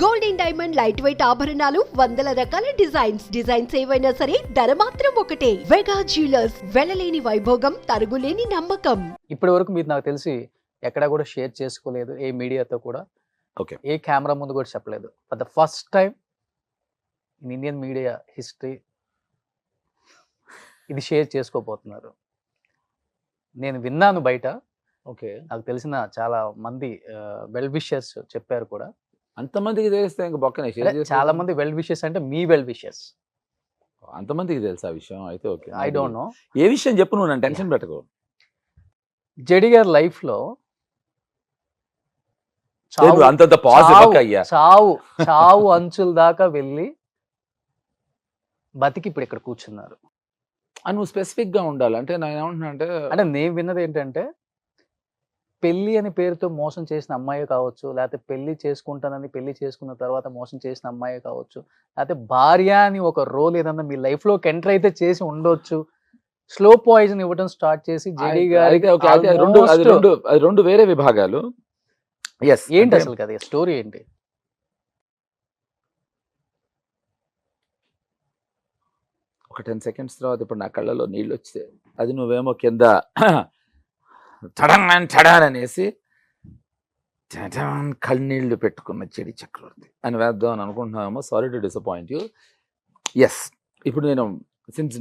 Golden diamond light weight ఆభరణాలు వందల రకాల డిజైన్స్ ఏవైనా సరే ధర మాత్రం ఒకటే. వెగా జ్యువెలర్స్, వెళ్ళలేని వైభోగం, తరుగులేని నమ్మకం. ఇప్పటి వరకు మీరు నాకు తెలిసి ఎక్కడా కూడా షేర్ చేసుకోలేదు, ఏ మీడియాతో కూడా, ఓకే, ఏ కెమెరా ముందు కూడా చెప్పలేదు. For the first time in Indian media history ఇది షేర్ చేసుకోబోతున్నారు. నేను విన్నాను బయట, ఓకే. నాకు తెలిసిన చాలా మంది వెల్ విషర్స్ చెప్పారు కూడా. అంతమందికి తెలిస్తే ఇంకా బొక్కనే షేర్ అంటే చాలా మంది వెల్ విషెస్ అంటే మీ వెల్ విషెస్, అంతమందికి తెలుసు ఆ విషయం. అయితే ఓకే, ఐ డోంట్ నో ఏ విషయం చెప్పు, నువ్వు నన్ను టెన్షన్ పెట్టకు. జెడి గారి లైఫ్ లో అంతంత పాజిటివ్ అయ్యా, చావు అంచుల దాకా వెళ్ళి బతికి ఇప్పుడు ఇక్కడ కూర్చున్నారు. నువ్వు స్పెసిఫిక్ గా ఉండాలి. అంటే నేను ఏమంటున్నా అంటే నేను విన్నది ఏంటంటే, పెళ్లి అని పేరుతో మోసం చేసిన అమ్మాయి కావచ్చు, లేకపోతే పెళ్లి చేసుకుంటానని పెళ్లి చేసుకున్న తర్వాత మోసం చేసిన అమ్మాయి కావచ్చు, లేకపోతే భార్య అని ఒక రోల్ ఏదన్నా మీ లైఫ్ లో ఎంటర్ అయితే చేసి ఉండొచ్చు. స్లో పాయిజన్ ఇవ్వడం స్టార్ట్ చేసి జెడి గారికి రెండు వేరే విభాగాలు. ఏంటి అసలు కదా స్టోరీ ఏంటి? ఒక 10 seconds తర్వాత ఇప్పుడు నా కళ్ళలో నీళ్ళు వస్తే అది నువ్వేమో కింద చడాన్ అనేసి కళ్ళనీళ్ళు పెట్టుకున్న చెడి చక్రవర్తి అని వేద్దాం అని అనుకుంటున్నామో. Sorry to disappoint you. Yes, ఇప్పుడు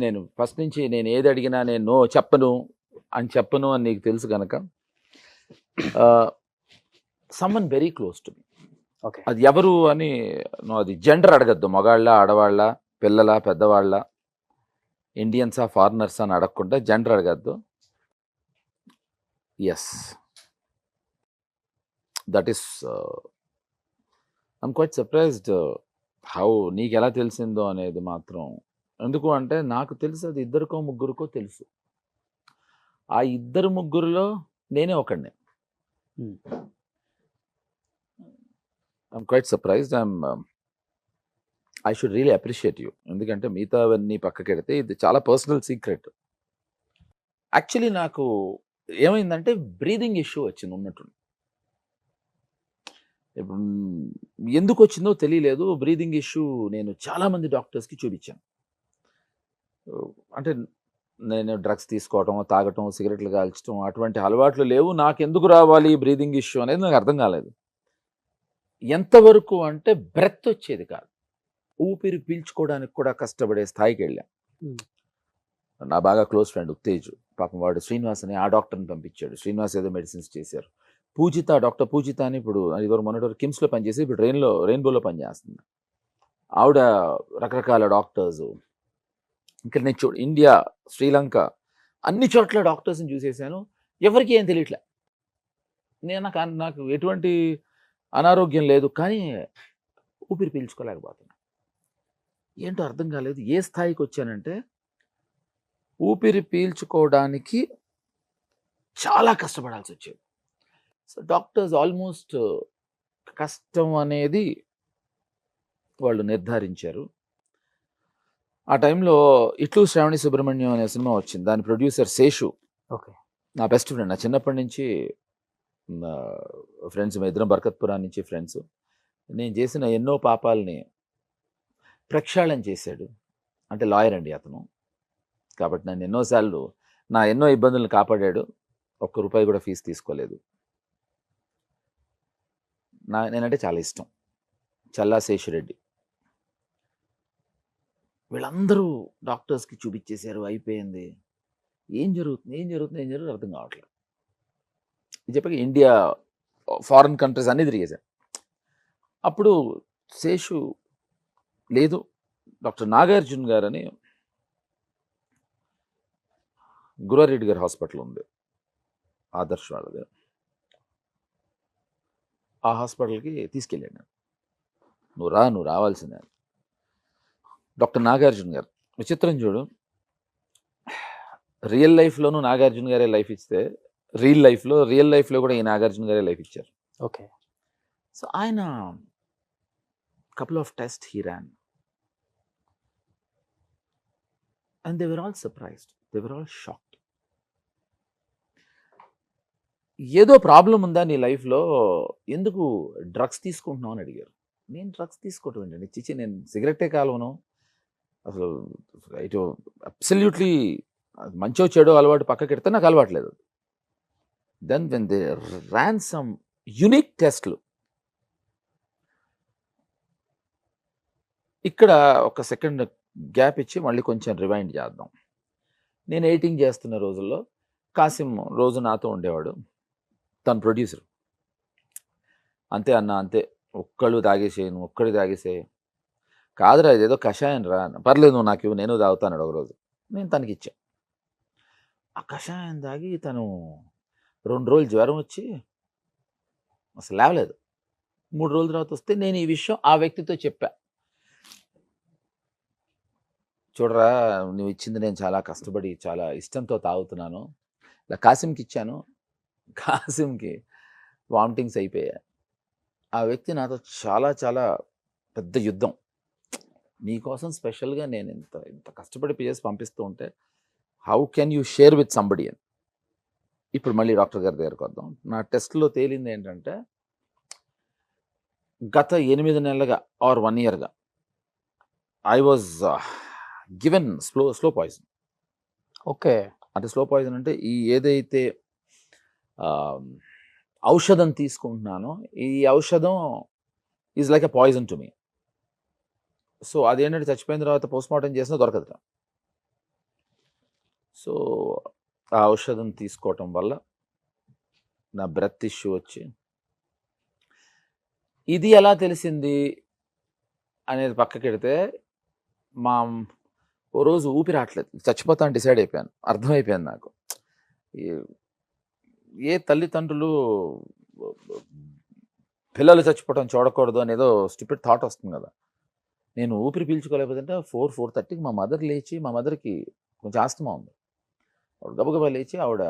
నేను ఫస్ట్ నుంచి నేను ఏది అడిగినా నేను నో చెప్పను అని నీకు తెలుసు కనుక, someone very close to me. Okay, అది ఎవరు అని నువ్వు అది జెండర్ అడగద్దు, మగాళ్ళ ఆడవాళ్ళ పిల్లల పెద్దవాళ్ళ ఇండియన్సా ఫారినర్స్ అని అడగకుండా జెండర్ అడగద్దు. Yes, that is I'm quite surprised how నీకు ఎలా తెలిసిందో అనేది మాత్రం. ఎందుకు అంటే నాకు తెలుసు అది ఇద్దరికో ముగ్గురికో తెలుసు. ఆ ఇద్దరు ముగ్గురులో నేనే ఒకడిని. I'm quite surprised. I should really appreciate you. ఎందుకంటే మిగతావన్నీ పక్కకెడితే ఇది చాలా పర్సనల్ సీక్రెట్. యాక్చువల్లీ నాకు ఏమైందంటే బ్రీదింగ్ ఇష్యూ వచ్చింది ఉన్నట్టు. ఇప్పుడు ఎందుకు వచ్చిందో తెలియలేదు. బ్రీదింగ్ ఇష్యూ నేను చాలామంది డాక్టర్స్కి చూపించాను. అంటే నేను డ్రగ్స్ తీసుకోవటం, తాగటం, సిగరెట్లు కాల్చడం అటువంటి అలవాట్లు లేవు. నాకు ఎందుకు రావాలి బ్రీదింగ్ ఇష్యూ అనేది నాకు అర్థం కాలేదు. ఎంతవరకు అంటే బ్రెత్ వచ్చేది కాదు, ఊపిరి పీల్చుకోవడానికి కూడా కష్టపడే స్థాయికి వెళ్ళాం. నా బాగా క్లోజ్ ఫ్రెండ్ ఉత్తేజ్, పాపం వాడు శ్రీనివాస్ అని ఆ డాక్టర్ని పంపించాడు. శ్రీనివాస్ ఏదో మెడిసిన్స్ చేశారు. డాక్టర్ పూజిత అని ఇప్పుడు ఇదివరకు మొన్నటి కిమ్స్లో పనిచేసి ఇప్పుడు రెయిన్బోలో పనిచేస్తుంది. ఆవిడ రకరకాల డాక్టర్స్, ఇంకా నేను ఇండియా, శ్రీలంక అన్ని చోట్ల డాక్టర్స్ని చూసేసాను. ఎవరికి ఏం తెలియట్లే. నాకు ఎటువంటి అనారోగ్యం లేదు, కానీ ఊపిరి పీల్చుకోలేకపోతున్నా. ఏంటో అర్థం కాలేదు. ఏ స్థాయికి వచ్చానంటే ఊపిరి పీల్చుకోవడానికి చాలా కష్టపడాల్సి వచ్చేది. సో డాక్టర్స్ ఆల్మోస్ట్ కష్టం అనేది వాళ్ళు నిర్ధారించారు. ఆ టైంలో ఇట్లు శ్రావణి సుబ్రహ్మణ్యం అనే సినిమా వచ్చింది. దాని ప్రొడ్యూసర్ శేషు, ఓకే, నా బెస్ట్ ఫ్రెండ్. నా చిన్నప్పటి నుంచి ఫ్రెండ్స్, మా ఇద్దరం బర్కత్పురా నుంచి ఫ్రెండ్స్. నేను చేసిన ఎన్నో పాపాలని ప్రక్షాళన చేశాడు. అంటే లాయర్ అండి అతను. కాబట్టి నన్ను ఎన్నోసార్లు ఎన్నో ఇబ్బందులను కాపాడాడు. ₹1 కూడా ఫీజు తీసుకోలేదు. నేనంటే చాలా ఇష్టం. చల్లా శేషిరెడ్డి వీళ్ళందరూ డాక్టర్స్కి చూపించేశారు. అయిపోయింది. ఏం జరుగుతుంది అర్థం కావట్లేదు. ఇది చెప్పక ఇండియా, ఫారిన్ కంట్రీస్ అన్నీ తిరిగేశాను. అప్పుడు శేషు లేదు, డాక్టర్ నాగార్జున గారు అని గురారెడ్డి గారి హాస్పిటల్ ఉంది, ఆదర్శ్ వాళ్ళది. ఆ హాస్పిటల్కి తీసుకెళ్ళాను. నువ్వు రావాల్సిందే. డాక్టర్ నాగార్జున గారు విచిత్రం చూడు, రియల్ లైఫ్లోనూ నాగార్జున గారే లైఫ్ ఇస్తే, రియల్ లైఫ్లో కూడా ఈ నాగార్జున గారే లైఫ్ ఇచ్చారు. ఓకే. సో ఆయన couple of tests he ran and they were all surprised, they were all shocked. ఏదో ప్రాబ్లం ఉందా నీ లైఫ్లో, ఎందుకు డ్రగ్స్ తీసుకుంటున్నావు అని అడిగారు. నేను డ్రగ్స్ తీసుకోవటం ఏంటండి, చిచి నేను సిగరెట్టే కాలవను అసలు, ఇటు అబ్సల్యూట్లీ మంచో చెడో అలవాటు పక్కకెడితే నాకు అలవాట్లేదు. Then when they ran some unique టెస్ట్లు, ఇక్కడ ఒక సెకండ్ గ్యాప్ ఇచ్చి మళ్ళీ కొంచెం రివైండ్ చేద్దాం. నేను ఎడిటింగ్ చేస్తున్న రోజుల్లో కాసిం రోజు నాతో ఉండేవాడు, తను ప్రొడ్యూసర్. అంతే అన్న, అంతే ఒక్కళ్ళు తాగేసేయను, ఒక్కడి తాగేసే కాదురా ఇదేదో కషాయం రా అన్న. పర్లేదు నువ్వు నాకు ఇవ్వు, నేను తాగుతాను ఒకరోజు. నేను తనకి ఇచ్చా. ఆ కషాయం తాగి తను 2 రోజులు జ్వరం వచ్చి అసలు లేవలేదు. 3 రోజుల తర్వాత వస్తే నేను ఈ విషయం ఆ వ్యక్తితో చెప్పా. చూడరా నువ్వు ఇచ్చింది నేను చాలా కష్టపడి చాలా ఇష్టంతో తాగుతున్నాను, ఇలా కాసింకి ఇచ్చాను, కాసింకి వామిటింగ్స్ అయిపోయాయి. ఆ వ్యక్తి నాతో చాలా చాలా పెద్ద యుద్ధం, నీకోసం స్పెషల్గా నేను ఇంత ఇంత కష్టపడి చేసి పంపిస్తూ ఉంటే how can you share with somebody అని. ఇప్పుడు మళ్ళీ డాక్టర్ గారి దగ్గరకు వద్దాం. నా టెస్ట్లో తేలింది ఏంటంటే గత 8 నెలలుగా ఆర్ 1 ఇయర్గా I was given slow poison. Okay. అంటే స్లో పాయిజన్ అంటే ఈ ఏదైతే ఔషధం తీసుకుంటున్నానో ఈ ఔషధం is like a poison to me. So అదేంటంటే చచ్చిపోయిన తర్వాత పోస్ట్ మార్టం చేసినా దొరకదు. సో ఆ ఔషధం తీసుకోవటం వల్ల నా బ్రెత్ ఇష్యూ వచ్చి, ఇది ఎలా తెలిసింది అనేది పక్కకెడితే మా ఓ రోజు ఊపిరి రావట్లేదు, చచ్చిపోతాను డిసైడ్ అయిపోయాను. అర్థమైపోయాను నాకు, ఏ తల్లిదండ్రులు పిల్లలు చచ్చిపోవటం చూడకూడదు అనేదో స్టూపిడ్ థాట్ వస్తుంది కదా. నేను ఊపిరి పీల్చుకోలేకపోతే 4:30కి మా మదర్ లేచి, మా మదర్కి కొంచెం ఆస్తమా ఉంది, ఆవిడ గబగబా లేచి ఆవిడ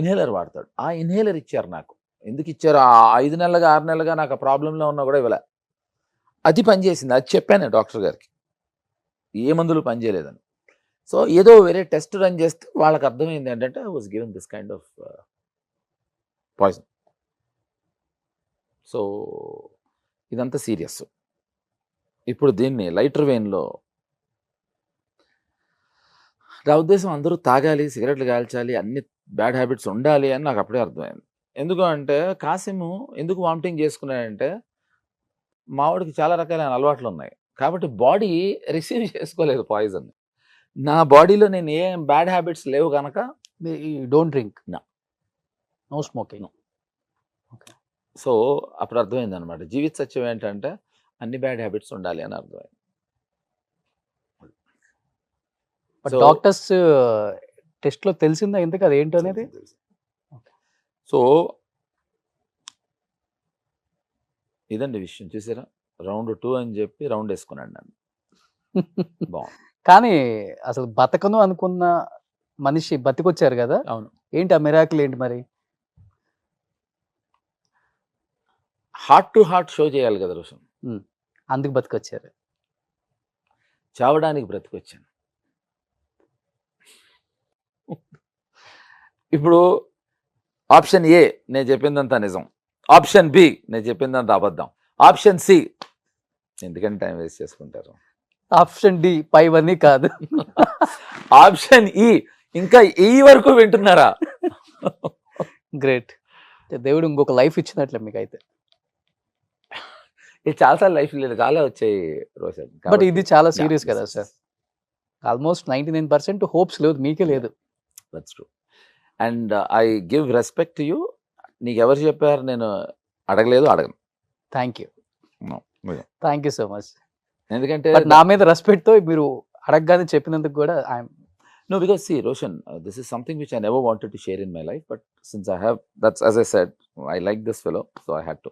ఇన్హేలర్ వాడతాడు. ఆ ఇన్హేలర్ ఇచ్చారు నాకు. ఎందుకు ఇచ్చారు? ఆ 5 నెలలుగా 6 నెలలుగా నాకు ఆ ప్రాబ్లంలో ఉన్నా కూడా ఇవ్వలే. అది పనిచేసింది. అది చెప్పాను డాక్టర్ గారికి, ఏ మందులు పనిచేయలేదని. సో ఏదో వేరే టెస్ట్ రన్ చేస్తే వాళ్ళకి అర్థమైంది ఏంటంటే I was given this kind of poison. So ఇదంతా సీరియస్. ఇప్పుడు దీన్ని లైటర్ వెయిన్లో, నా ఉద్దేశం అందరూ తాగాలి, సిగరెట్లు కాల్చాలి, అన్ని బ్యాడ్ హ్యాబిట్స్ ఉండాలి అని నాకు అప్పుడే అర్థమైంది. ఎందుకు అంటే కాసిము ఎందుకు వామిటింగ్ చేసుకున్నాడంటే మావాడికి చాలా రకాలైన అలవాట్లు ఉన్నాయి కాబట్టి బాడీ రిసీవ్ చేసుకోలేదు పాయిజన్. నా బాడీలో నేను ఏం బ్యాడ్ హ్యాబిట్స్ లేవు కనుక don't drink, No. No smoking. So అప్పుడు అర్థమైంది అనమాట, జీవిత సత్యం ఏంటంటే అన్ని బ్యాడ్ హ్యాబిట్స్ ఉండాలి అని అర్థమైంది. బట్ So- డాక్టర్స్ టెస్ట్ లో తెలిసిందా ఎందుకు అది ఏంటో అనేది? సో ఇదండి విషయం. చూసారా, రౌండ్ 2 అని చెప్పి రౌండ్ వేసుకున్నాడు నన్ను. బాగుంది. కానీ అసలు బతకను అనుకున్న మనిషి బతికొచ్చారు కదా, అవును. ఏంటి ఆ మిరాకిల్ ఏంటి మరి? హార్ట్ టు హార్ట్ షో చేయాలి కదా రోషన్. అందుకు బతికొచ్చారు. చావడానికి బ్రతికొచ్చాను. ఇప్పుడు ఆప్షన్ ఏ నేను చెప్పిందంతా నిజం, ఆప్షన్ బి నేను చెప్పిందంతా అబద్ధం, ఆప్షన్ సి ఎందుకంటే టైం వేస్ట్ చేసుకుంటారు, ఆప్షన్ డి పైవన్నీ కాదు. ఆప్షన్ ఈ ఇంకా ఈ వరకు వింటున్నారా? గ్రేట్. దేవుడు ఇంకొక లైఫ్ ఇచ్చినట్లే మీకు అయితే. ఇది చాలాసార్లు లైఫ్ లేదు, చాలా వచ్చాయి రోషన్. బట్ ఇది చాలా సీరియస్ కదా సార్. ఆల్మోస్ట్ 99% హోప్స్ లేదు, మీకే లేదు. That's true. And I give respect to you. నీకు ఎవరు చెప్పారు నేను అడగలేదు, అడగను. Thank you, No. Thank you so much. ఎందుకంటే బట్ నా మీద రెస్పెక్ట్ తో మీరు అడగగానే చెప్పినందుకు కూడా I'm No, because see, Roshan, this is something which I never wanted to share in my life, but since I have, that's as I said, I like this fellow, so I had to.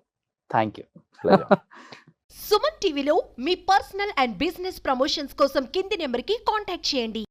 Thank you. Pleasure. Suman టీవీలో మీ personal and business promotions కోసం కింది నెంబర్కి contact చేయండి.